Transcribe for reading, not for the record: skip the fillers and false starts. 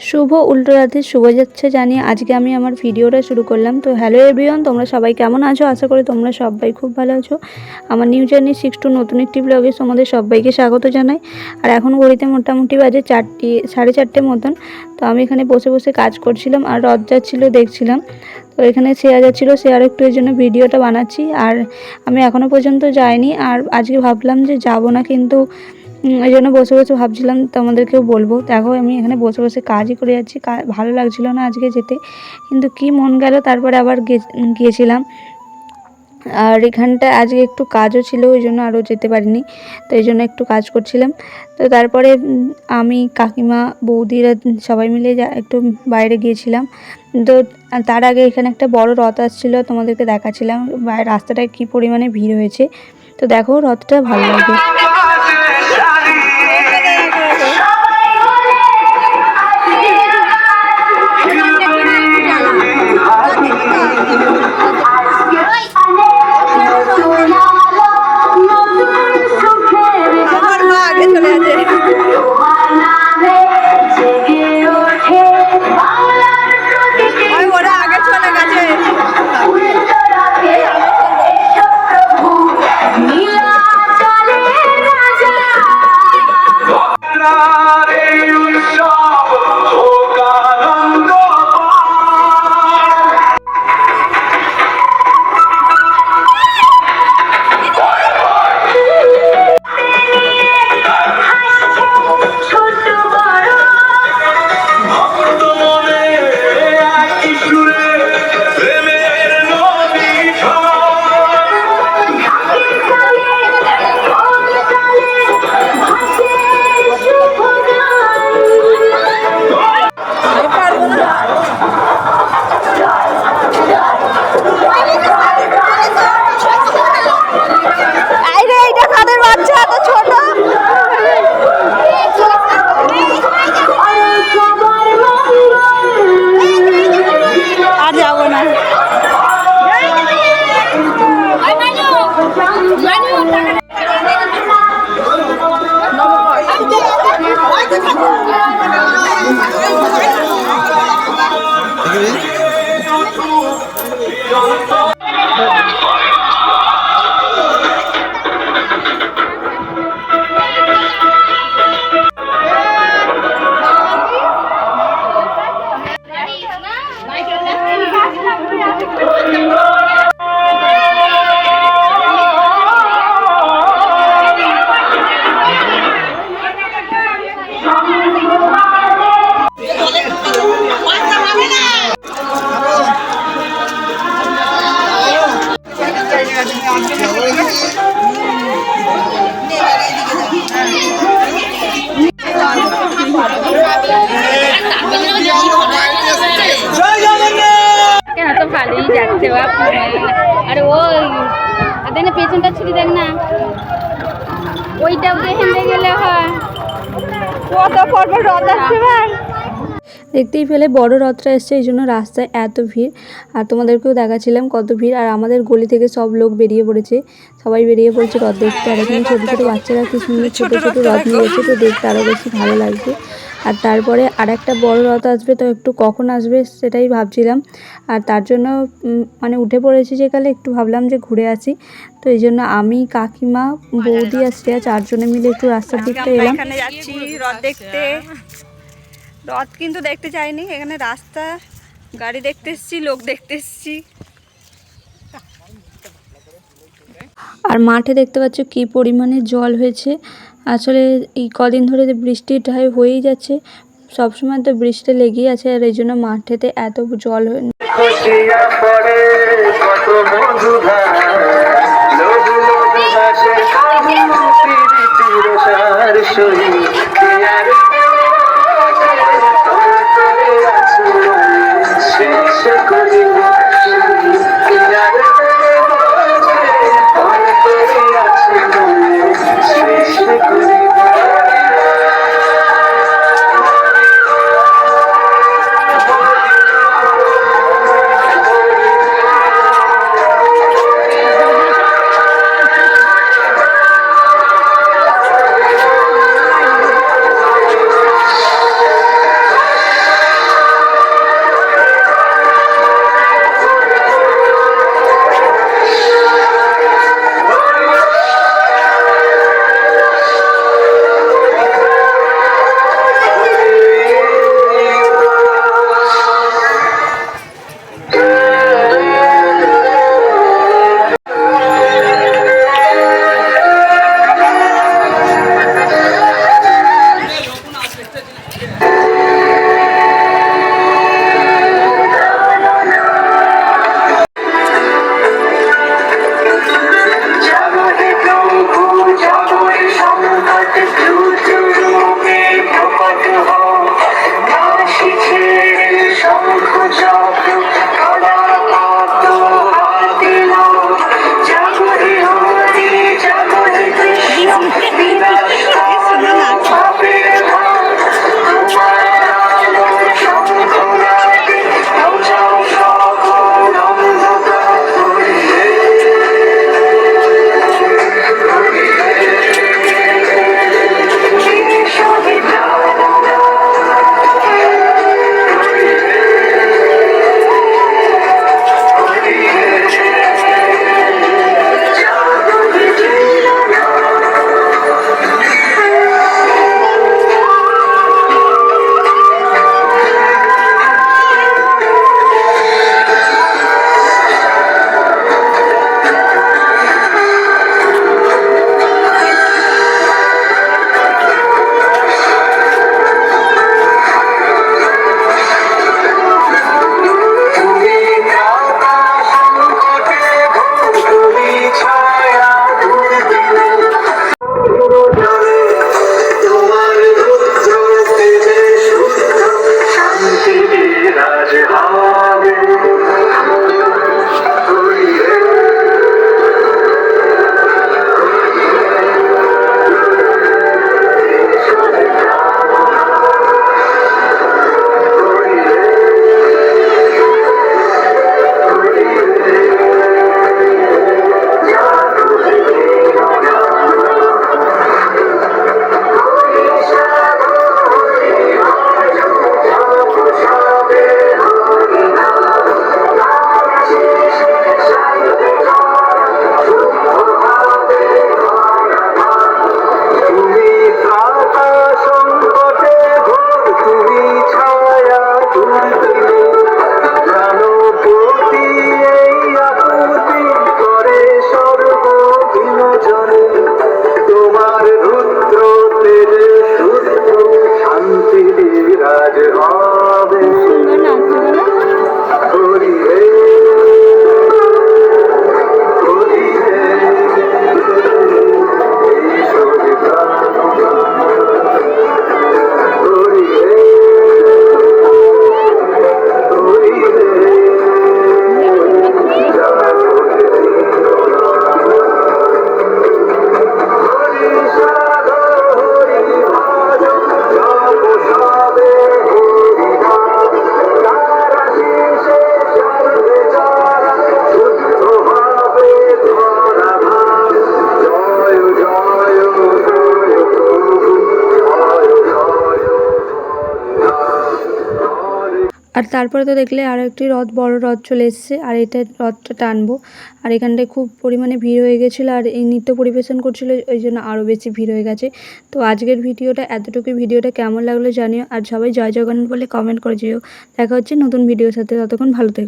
শুভ উল্টো রাতের শুভযাত্রা জানিয়ে আজকে আমি আমার ভিডিওটা শুরু করলাম। তো হ্যালো এভরিওয়ান, তোমরা সবাই কেমন আছো? আশা করি তোমরা সবাই খুব ভালো আছো। আমার নিউ জার্নি 6 নতুন একটি ব্লগে তোমাদের সবাইকে স্বাগত জানাই। আর এখন ঘড়িতে মোটামুটি বাজে 4:30 মতন। তো আমি এখানে বসে বসে কাজ করছিলাম আর রথ যাচ্ছিল দেখছিলাম। তো এখানে শেয়ার যাচ্ছিলো, শেয়ার একটু এর জন্য ভিডিওটা বানাচ্ছি। আর আমি এখনও পর্যন্ত যাইনি, আর আজকে ভাবলাম যে যাবো না, কিন্তু এই জন্য বসে বসে ভাবছিলাম তোমাদেরকেও বলবো। দেখো আমি এখানে বসে বসে কাজই করে যাচ্ছি, ভালো লাগছিল না আজকে যেতে, কিন্তু কি মন গেল তারপরে আবার গিয়েছিলাম। আর এখানটা আজকে একটু কাজও ছিল, ওই জন্য আরও যেতে পারিনি। তো এই জন্য একটু কাজ করছিলাম। তো তারপরে আমি কাকিমা বৌদিরা সবাই মিলে একটু বাইরে গিয়েছিলাম। তো তার আগে এখানে একটা বড় রথ আসছিলো, তোমাদেরকে দেখাচ্ছিলাম রাস্তাটায় কী পরিমাণে ভিড় হয়েছে। তো দেখো রথটা ভালো লাগে। ভালোই যাচ্ছে। আরে ওই দেখ না পেছনটা ছুটি, দেখ না ওইটা হেঁটে গেলে হয়। কত পরপর রথ আসছে ভাই, দেখতেই পেলে বড় রথটা এসছে, এই জন্য রাস্তায় এত ভিড়। আর তোমাদেরকেও দেখাচ্ছিলাম কত ভিড়। আর আমাদের গলি থেকে সব লোক বেরিয়ে পড়েছে, সবাই বেরিয়ে পড়েছে রথ দেখতে। আর এখানে ছোটো ছোটো বাচ্চারা কি সুন্দর ছোটো ছোটো রথ নিয়েছে, তো দেখতে আরও বেশি ভালো লাগছে। আর তারপরে আর একটা বড় রথ আসবে, তো একটু কখন আসবে সেটাই ভাবছিলাম। আর তার জন্য মানে উঠে পড়েছি যেকালে, একটু ভাবলাম যে ঘুরে আসি। তো এই জন্য আমি কাকিমা বৌদি আর শ্রেয়া চারজনে মিলে একটু রাস্তার দিকটা এলাম। এখানে যাচ্ছি রথ দেখতে। রথ কিন্তু দেখতে চাইনি, এখানে রাস্তা গাড়ি দেখতে এসছি, লোক দেখতে এসছি। আর মাঠে দেখতে পাচ্ছ কি পরিমাণে জল হয়েছে। আসলে এই কদিন ধরে বৃষ্টিটা হয়েই যাচ্ছে, সবসময় তো বৃষ্টি লেগেই আছে, আর এই জন্য মাঠেতে এত জল হয়ে আর তারপরে তো দেখলে আরও একটি রথ, বড় রথ চলে এসেছে, আর এটা রথটা টানবো। আর এখানটায় খুব পরিমাণে ভিড় হয়ে গেছিলো, আর এই নৃত্য পরিবেশন করছিলো, ওই জন্য আরও বেশি ভিড় হয়ে গেছে। তো আজকের ভিডিওটা এতটুকুই। ভিডিওটা কেমন লাগলো জানিও, আর সবাই জয় জগন্নাথ বলে কমেন্ট করে যেও। দেখা হচ্ছে নতুন ভিডিওর সাথে, ততক্ষণ ভালো থেকো।